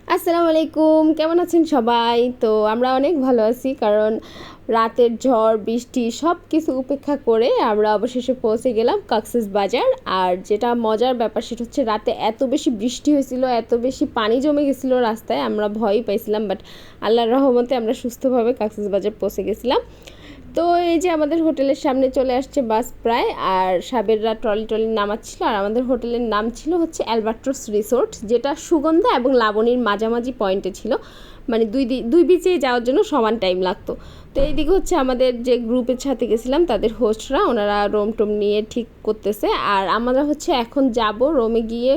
আসসালামু আলাইকুম, কেমন আছেন সবাই? তো আমরা অনেক ভালো আছি, কারণ রাতের ঝড় বৃষ্টি সব কিছু উপেক্ষা করে আমরা অবশেষে পৌঁছে গেলাম কক্সবাজার। আর যেটা মজার ব্যাপার সেটা হচ্ছে রাতে এত বেশি বৃষ্টি হয়েছিল, এত বেশি পানি জমে গেছিলো রাস্তায়, আমরা ভয়ই পাইছিলাম। বাট আল্লাহর রহমতে আমরা সুস্থভাবে কক্সবাজার পৌঁছে গেছিলাম। তো এই যে আমাদের হোটেলের সামনে চলে আসছে বাস প্রায়, আর সাবেররা ট্রলি নামাচ্ছিল। আর আমাদের হোটেলের নাম ছিল হচ্ছে অ্যালবাট্রস রিসোর্ট, যেটা সুগন্ধা এবং লাবণীর মাঝামাঝি পয়েন্টে ছিল। মানে দুই বিচে যাওয়ার জন্য সমান টাইম লাগতো। তো এইদিকে হচ্ছে আমাদের যে গ্রুপের সাথে গেছিলাম তাদের হোস্টরা, ওনারা রোম টোম নিয়ে ঠিক করতেছে। আর আমরা হচ্ছে এখন যাব রোমে গিয়ে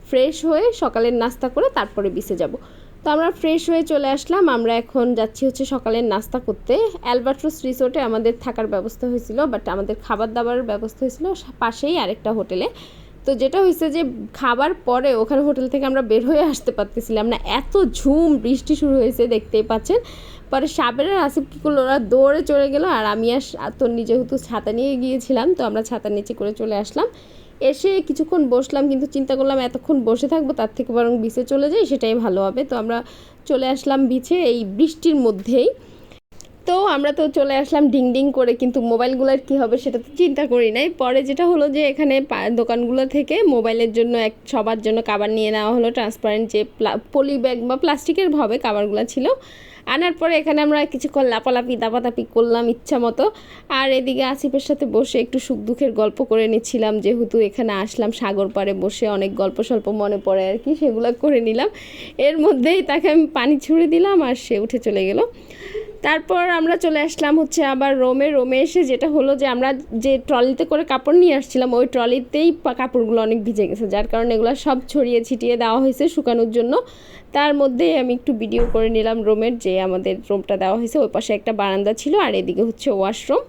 ফ্রেশ হয়ে সকালের নাস্তা করে তারপরে বিচে যাব। তো আমরা ফ্রেশ হয়ে চলে আসলাম। আমরা এখন যাচ্ছি হচ্ছে সকালের নাস্তা করতে। অ্যালবাট্রস রিসোর্টে আমাদের থাকার ব্যবস্থা হয়েছিল, বাট আমাদের খাবার দাবারের ব্যবস্থা হয়েছিল পাশেই আরেকটা হোটেলে। তো যেটা হয়েছে যে খাবার পরে ওখানে হোটেল থেকে আমরা বের হয়ে আসতে পারতেছিলাম না, এত ঝুম বৃষ্টি শুরু হয়েছে, দেখতেই পাচ্ছেন। পরে সাবের আর আসিফ কী করলো, ওরা দৌড়ে চলে গেলো। আর আমি আর তোর যেহেতু ছাতা নিয়ে গিয়েছিলাম, তো আমরা ছাতার নিচে করে চলে আসলাম। এসে কিছুক্ষণ বসলাম, কিন্তু চিন্তা করলাম এতক্ষণ বসে থাকবো তার থেকে বরং বিচে চলে যাই, সেটাই ভালো হবে। তো আমরা চলে আসলাম বিচে এই বৃষ্টির মধ্যেই। তো আমরা তো চলে আসলাম ডিং ডিং করে, কিন্তু মোবাইলগুলোর কী হবে সেটা তো চিন্তা করি নাই। পরে যেটা হলো যে এখানে দোকানগুলো থেকে মোবাইলের জন্য সবার জন্য কাভার নিয়ে নেওয়া হলো, ট্রান্সপারেন্ট যে পলি ব্যাগ বা প্লাস্টিকের ভাবে কাভারগুলো ছিল। আনার পরে এখানে আমরা কিছুক্ষণ লাপালাপি দাপাদাপি করলাম ইচ্ছা মতো। আর এদিকে আসিফের সাথে বসে একটু সুখ দুঃখের গল্প করে নিচ্ছিলাম, যেহেতু এখানে আসলাম সাগর পাড়ে বসে অনেক গল্প স্বল্প মনে পড়ে আর কি, সেগুলো করে নিলাম। এর মধ্যেই তাকে আমি পানি ছুঁড়ে দিলাম আর সে উঠে চলে গেল। তারপর আমরা চলে আসলাম হচ্ছে আবার রোমে এসে যেটা হলো যে আমরা যে ট্রলিতে করে কাপড় নিয়ে আসছিলাম ওই ট্রলিতেই কাপড়গুলো অনেক ভিজে গেছে, যার কারণে এগুলো সব ছড়িয়ে ছিটিয়ে দেওয়া হয়েছে শুকানোর জন্য। তার মধ্যেই আমি একটু ভিডিও করে নিলাম রুমের, যে আমাদের রুমটা দেওয়া হয়েছে ওই পাশে একটা বারান্দা ছিল আর এদিকে হচ্ছে ওয়াশরুম।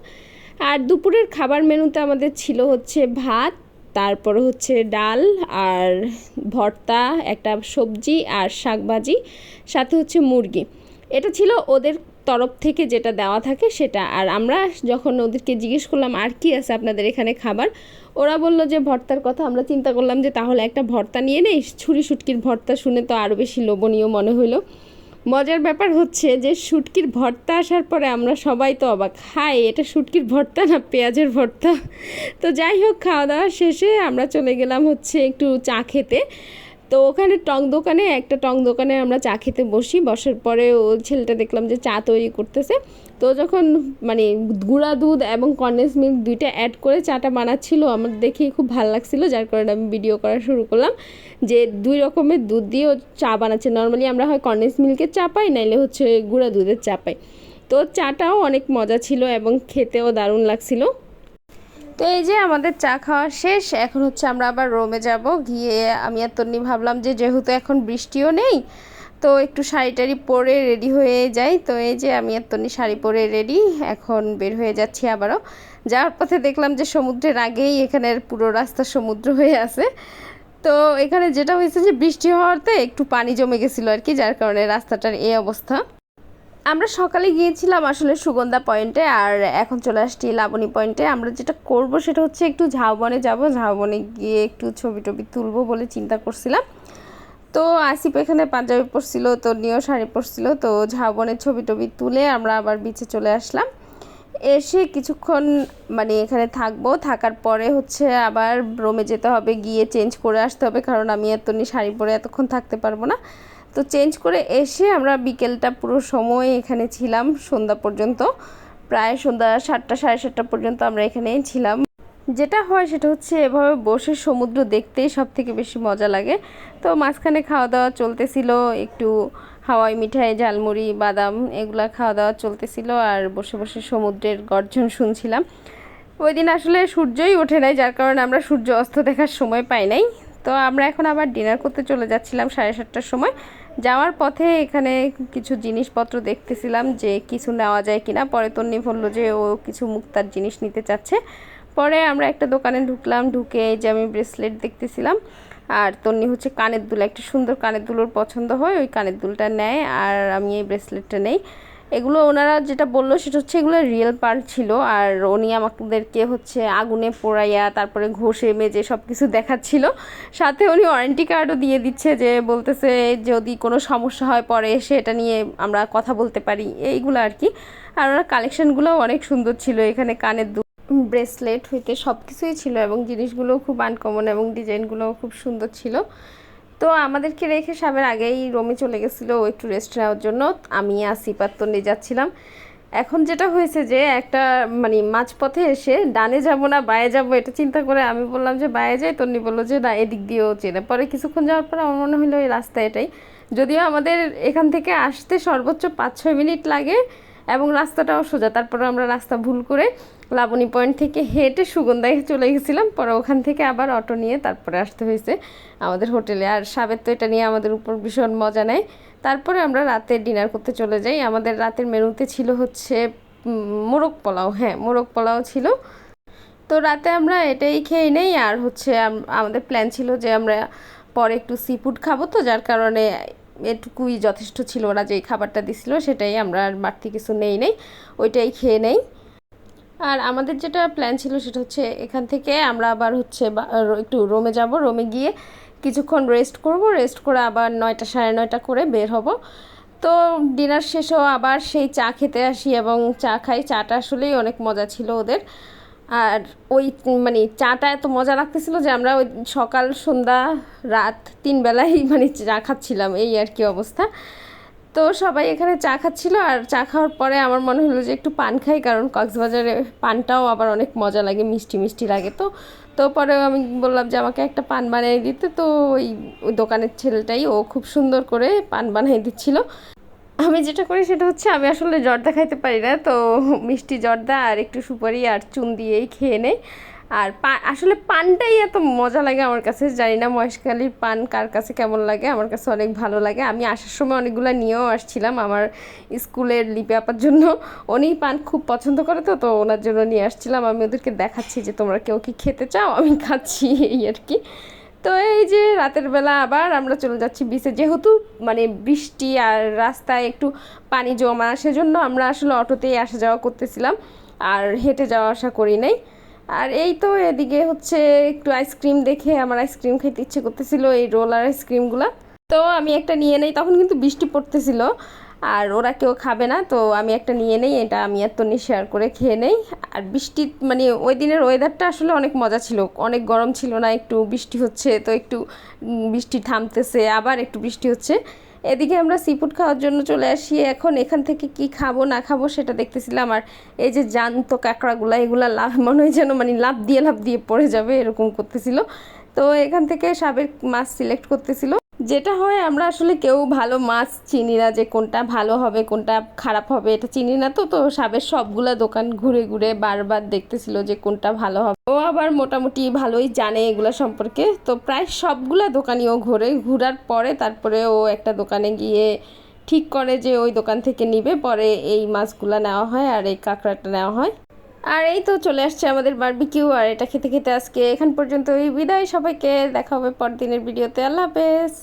আর দুপুরের খাবার মেনুতে আমাদের ছিল হচ্ছে ভাত, তারপরে হচ্ছে ডাল আর ভর্তা, একটা সবজি আর শাক ভাজি, সাথে হচ্ছে মুরগি। এটা ছিল ওদের তরফ থেকে যেটা দেওয়া থাকে সেটা। আর আমরা যখন ওদেরকে জিজ্ঞেস করলাম আর কি আছে আপনাদের এখানে খাবার, ওরা বললো যে ভর্তার কথা। আমরা চিন্তা করলাম যে তাহলে একটা ভর্তা নিয়ে নেই, ছুরি শুটকির ভর্তা শুনে তো আরও বেশি লোভনীয় মনে হইলো। মজার ব্যাপার হচ্ছে যে শুটকির ভর্তা আসার পরে আমরা সবাই তো অবাক, হাই এটা শুটকির ভর্তা না পেঁয়াজের ভর্তা। তো যাই হোক, খাওয়া দাওয়া শেষে আমরা চলে গেলাম হচ্ছে একটু চা খেতে। তো ওখানে একটা টং দোকানে আমরা চা খেতে বসার পরে ও ছেলেটা দেখলাম যে চা তৈরি করতেছে। তো যখন মানে গুঁড়া দুধ এবং কন্ডেন্স মিল্ক দুইটা অ্যাড করে চাটা বানাচ্ছিল, আমার দেখে খুব ভালো লাগছিলো, যার কারণে আমি ভিডিও করা শুরু করলাম যে দুই রকমের দুধ দিয়েও চা বানাচ্ছে। নর্মালি আমরা হয় কন্ডেন্স মিল্কের চা পাই, নাইলে হচ্ছে গুঁড়া দুধের চা পাই। তো চাটাও অনেক মজা ছিল এবং খেতেও দারুণ লাগছিল। তো এই যে আমাদের চা খাওয়া শেষ, এখন হচ্ছে আমরা আবার রোমে যাব। গিয়ে আমি আর তন্নি ভাবলাম যে যেহেতু এখন বৃষ্টিও নেই, তো একটু শাড়ি টাড়ি পরে রেডি হয়ে যাই। তো এই যে আমি আর তন্নি শাড়ি পরে রেডি, এখন বের হয়ে যাচ্ছি আবারও। যাওয়ার পথে দেখলাম যে সমুদ্রের আগেই এখানের পুরো রাস্তা সমুদ্র হয়ে আছে। তো এখানে যেটা হয়েছে যে বৃষ্টি হওয়াতে একটু পানি জমে গেছিলো আর কি, যার কারণে রাস্তাটার এই অবস্থা। আমরা সকালে গিয়েছিলাম আসলে সুগন্ধা পয়েন্টে, আর এখন চলে আসছি লাবণী পয়েন্টে। আমরা যেটা করব সেটা হচ্ছে একটু ঝাউবনে যাব, ঝাউবনে গিয়ে একটু ছবি টবি তুলবো বলে চিন্তা করছিলাম। তো আসিফ এখানে পাঞ্জাবি পরছিল, তো নিয়েও শাড়ি পরছিল। তো ঝাউবনের ছবি টবি তুলে আমরা আবার বিচে চলে আসলাম। এসে কিছুক্ষণ মানে এখানে থাকবো, থাকার পরে হচ্ছে আবার রুমে যেতে হবে, গিয়ে চেঞ্জ করে আসতে হবে, কারণ আমি এতনি শাড়ি পরে এতক্ষণ থাকতে পারবো না। তো চেঞ্জ করে এসে আমরা বিকেলটা পুরো সময় এখানে ছিলাম সন্ধ্যা পর্যন্ত, প্রায় সন্ধ্যা 7টা সাড়ে 7টা পর্যন্ত আমরা এখানেই ছিলাম। যেটা হয় সেটা হচ্ছে এভাবে বসে সমুদ্র দেখতেই সব থেকে বেশি মজা লাগে। তো মাঝখানে খাওয়া দাওয়া চলতেছিল, একটু হাওয়াই মিঠাই ঝালমুড়ি বাদাম এগুলা খাওয়া দাওয়া চলতেছিল, আর বসে বসে সমুদ্রের গর্জন শুনছিলাম। ওই দিন আসলে সূর্যই ওঠে নাই, যার কারণে আমরা সূর্য অস্ত দেখার সময় পাই নাই। তো আমরা এখন আবার ডিনার করতে চলে যাচ্ছিলাম 7:30টার সময়। যাওয়ার পথে এখানে কিছু জিনিসপত্র দেখতেছিলাম যে কিছু নেওয়া যায় কিনা। পরে তন্নি বলল যে ও কিছু মুক্তার জিনিস নিতে চাচ্ছে। পরে আমরা একটা দোকানে ঢুকলাম, ঢুকে যে আমি ব্রেসলেট দেখতেছিলাম, আর তন্নি হচ্ছে কানের দুল, একটা সুন্দর কানের দুল ওর পছন্দ হয়, ওই কানের দুলটা নেয় আর আমি এই ব্রেসলেটটা নেই। এগুলো ওনারা যেটা বললো সেটা হচ্ছে এগুলো রিয়েল পার্ল ছিল। আর উনি আমাদেরকে হচ্ছে আগুনে পোড়াইয়া তারপরে ঘষে মেজে সব কিছু দেখাচ্ছিল। সাথে উনি ওয়ারেন্টি কার্ডও দিয়ে দিচ্ছে, যে বলতেছে যদি কোনো সমস্যা হয় পরে এসে এটা নিয়ে আমরা কথা বলতে পারি, এইগুলো আর কি। আর ওনার কালেকশানগুলোও অনেক সুন্দর ছিল, এখানে কানের ব্রেসলেট হইতে সব কিছুই ছিল, এবং জিনিসগুলোও খুব আনকমন এবং ডিজাইনগুলোও খুব সুন্দর ছিল। তো আমাদেরকে রেখে সাবের আগেই রোমে চলে গেছিলো ও একটু রেস্ট নেওয়ার জন্য। আমি আসিফ আর তন্নি যাচ্ছিলাম। এখন যেটা হয়েছে যে একটা মানে মাঝপথে এসে ডানে যাব না বায়ে যাব এটা চিন্তা করে আমি বললাম যে বায়ে যাই, তন্নি বললো যে না এদিক দিয়েও চেনে। পরে কিছুক্ষণ যাওয়ার পর আমার মনে হলো এই রাস্তা এটাই, যদিও আমাদের এখান থেকে আসতে সর্বোচ্চ 5-6 মিনিট লাগে এবং রাস্তাটাও সোজা। তারপরে আমরা রাস্তা ভুল করে লাবণী পয়েন্ট থেকে হেঁটে সুগন্ধায় চলে গেছিলাম, পরে ওখান থেকে আবার অটো নিয়ে তারপরে আসতে হয়েছে আমাদের হোটেলে। আর সাবের তো এটা নিয়ে আমাদের উপর ভীষণ মজা নেয়। তারপরে আমরা রাতে ডিনার করতে চলে যাই। আমাদের রাতের মেনুতে ছিল হচ্ছে মোরগ পোলাও, হ্যাঁ মোরগ পোলাও ছিল। তো রাতে আমরা এটাই খেয়ে নেই। আর হচ্ছে আমাদের প্ল্যান ছিল যে আমরা পরে একটু সি ফুড খাবো, তো যার কারণে এটুকুই যথেষ্ট ছিল। ওরা যেই খাবারটা দিছিল সেটাই, আমরা আর বাড়তি কিছু নেই, ওইটাই খেয়ে নেই। আর আমাদের যেটা প্ল্যান ছিল সেটা হচ্ছে এখান থেকে আমরা আবার হচ্ছে একটু রোমে যাব, রোমে গিয়ে কিছুক্ষণ রেস্ট করব, রেস্ট করে আবার 9টা 9:30 করে বের হব। তো ডিনার শেষেও আবার সেই চা খেতে আসি এবং চা খাই। চাটা আসলেই অনেক মজা ছিল ওদের। আর ওই মানে চাটা এত মজা লাগতেছিল যে আমরা ওই সকাল সন্ধ্যা রাত 3 বেলাই মানে চা খাচ্ছিলাম, এই আর কি অবস্থা। তো সবাই এখানে চা খাচ্ছিল, আর চা খাওয়ার পরে আমার মনে হলো যে একটু পান খাই, কারণ কক্সবাজারে পানটাও আবার অনেক মজা লাগে, মিষ্টি মিষ্টি লাগে। তো তো পরে আমি বললাম যে আমাকে একটা পান বানিয়ে দিতে। তো ওই দোকানের ছেলেটাই ও খুব সুন্দর করে পান বানিয়ে দিচ্ছিল। আমি যেটা করি সেটা হচ্ছে আমি আসলে জর্দা খাইতে পারি না, তো মিষ্টি জর্দা আর একটু সুপারি আর চুন দিয়েই খেয়ে নেই। আর আসলে পানটাই এত মজা লাগে আমার কাছে, জানি না মহেশখালীর পান কার কাছে কেমন লাগে, আমার কাছে অনেক ভালো লাগে। আমি আসার সময় অনেকগুলো নিয়েও আসছিলাম আমার স্কুলের লিপি আপার জন্য। উনি পান খুব পছন্দ করে, তো তো ওনার জন্য নিয়ে আসছিলাম। আমি ওদেরকে দেখাচ্ছি যে তোমরা কেউ কি খেতে চাও, আমি খাচ্ছি, এই আর কি। তো এই যে রাতের বেলা আবার আমরা চলে যাচ্ছি বিচে, যেহেতু মানে বৃষ্টি আর রাস্তায় একটু পানি জমা, সেজন্য আমরা আসলে অটোতেই আসা যাওয়া করতেছিলাম, আর হেঁটে যাওয়া আসা করি নাই। আর এই তো এদিকে হচ্ছে একটু আইসক্রিম দেখে আমার আইসক্রিম খেতে ইচ্ছে করতেছিল, এই রোলার আইসক্রিমগুলো। তো আমি একটা নিয়ে নেই, তখন কিন্তু বৃষ্টি পড়তেছিল আর ওরা কেউ খাবে না, তো আমি একটা নিয়ে নেই, এটা আমি আর তনি শেয়ার করে খেয়ে নেই। আর বৃষ্টি মানে ওই দিনের ওয়েদারটা আসলে অনেক মজা ছিল, অনেক গরম ছিল না, একটু বৃষ্টি হচ্ছে, তো একটু বৃষ্টি থামতেছে আবার একটু বৃষ্টি হচ্ছে। এদিকে আমরা সি ফুড খাওয়ার জন্য চলে আসি। এখন এখান থেকে কি খাবো না খাবো সেটা দেখতেছিলাম। আর এই যে জ্যান্ত কাঁকড়াগুলা, এগুলা লাভ মনে হয় যেন মানে লাভ দিয়ে পড়ে যাবে এরকম করতেছিল। তো এখান থেকে সাবের মাছ সিলেক্ট করতেছিল। যেটা হয় আমরা আসলে কেউ ভালো মাছ চিনি না, যে কোনটা ভালো হবে কোনটা খারাপ হবে এটা চিনি না। তো তো সাবের সবগুলা দোকান ঘুরে ঘুরে বারবার দেখতেছিল যে কোনটা ভালো হবে। ও আবার মোটামুটি ভালোই জানে এগুলা সম্পর্কে, তো প্রায় সবগুলা দোকানই ও ঘোরার পরে তারপরে ও একটা দোকানে গিয়ে ঠিক করে যে ওই দোকান থেকে নিবে, পরে এই মাছগুলা নেওয়া হয় আর এই কাঁকড়াটা নেওয়া হয়। আর এই তো চলে আসছে আমাদের বারবিকিউ, আর এটা খেতে খেতে আজকে এখান পর্যন্ত বিদায়। সবাইকে দেখা হবে পরদিনের ভিডিওতে। আল্লাহ হাফেজ।